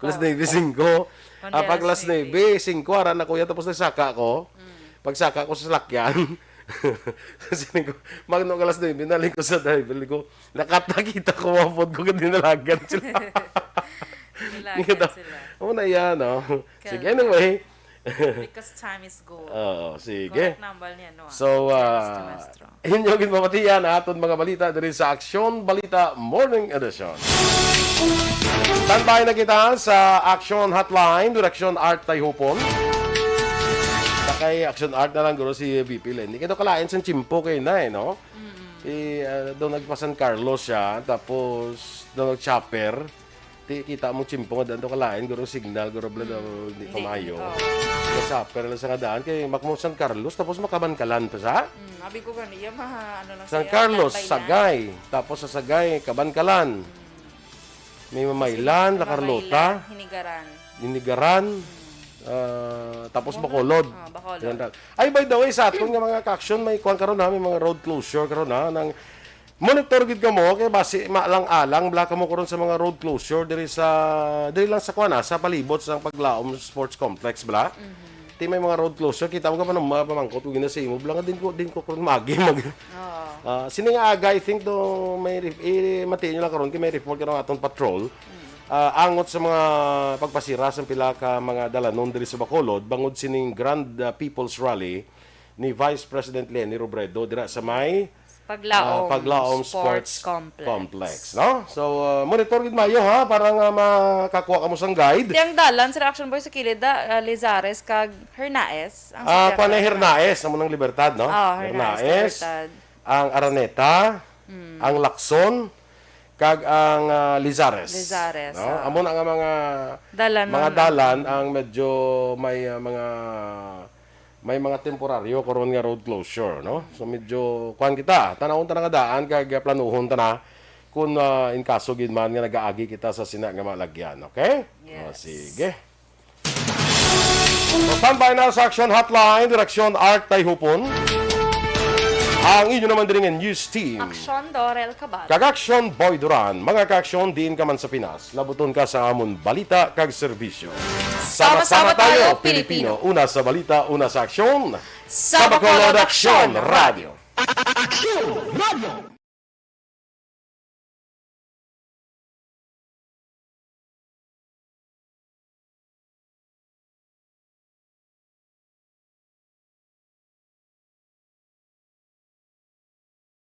alas 9:05 pag alas 9:05 ara na kuya tapos nagsaka ko pagsaka ko sa sakyan siling ko magno alas 9 naling ko sa driver ko nakita ko mapod ko dinalagan sila Nilagan sila. Na yan no sige anyway because time is gold. Sige. Correct number niya, no? So, inyo ginpamatiyan aton mga balita diri sa Aksyon Balita Morning Edition. Standby na kita sa Action Hotline, Direction Art Tayhupon. Sakay Action Art na lang guro si VP Lenny. Kaya kalain sa Chimpo kayo na no? Doon nagpa San Carlos siya, tapos doon nag-chopper. Kita mo Chimpo nga dito kalain, guro signal, guro bla hindi pamayo. Chopper lang sa kadaan kay Macmo San Carlos tapos Makabankalan pa sa. Abi ko ganiya ano lang San Carlos, Sagay, tapos sa Sagay Kabankalan. may Mamaylan, La Carlota, Hinigaran. Inigaran, tapos Bacolod. Bacolod. Yan dal. Ay, by the way, sa aton nga mga ka-action, may kuwan karon na, may mga road closure karon na, ng monitor gid ka mo, kay base maalang-alang, bla ka mo karon sa mga road closure, diri lang sa kuwan sa palibot sa Paglaom Sports Complex, bla. Ti may mga road closure, kita mo ka pa ng mga pamangkot, huwag na sa imo, bla nga din ko karon magi, sini nga aga, I think do, may, matiin nyo lang karon, kay may report karon atong patrol, angot sa mga pagpasira sa pila ka mga dalanon diri sa Bacolod bangod sining Grand People's Rally ni Vice President Leni Robredo dira sa may Paglaom, Sports Complex, no? So monitor gid mayo ha para nga makakuha ka mo sang guide. Tiyang dalan sa Action Boy sa kilid Lizares kag Hernaez. Kuan na Hernaez amo ng Libertad, no? Hernaez, Libertad. Ang Araneta, ang Lacson, kag ang Lizares. No? Amo na nga mga dalan ang medyo may mga temporaryo karon nga road closure, no? So medyo kuan kita, tanawon ta nga daan kag planuhon ta na kung in kaso gid man nga nagaagi kita sa sina nga malagyan, okay? Yes. Sige. So standby na sa action hotline, direksyon Art Tayhupon. Ang inyo naman din ng news team. Action Dorel Cabal. Kag-action Boy Duran, mga ka-action din ka man sa Pinas. Labuton ka sa amon balita kag serbisyo. Sama-sama tayo, Pilipino. Una sa balita, una sa aksyon. Sa Bacolod Action Radio.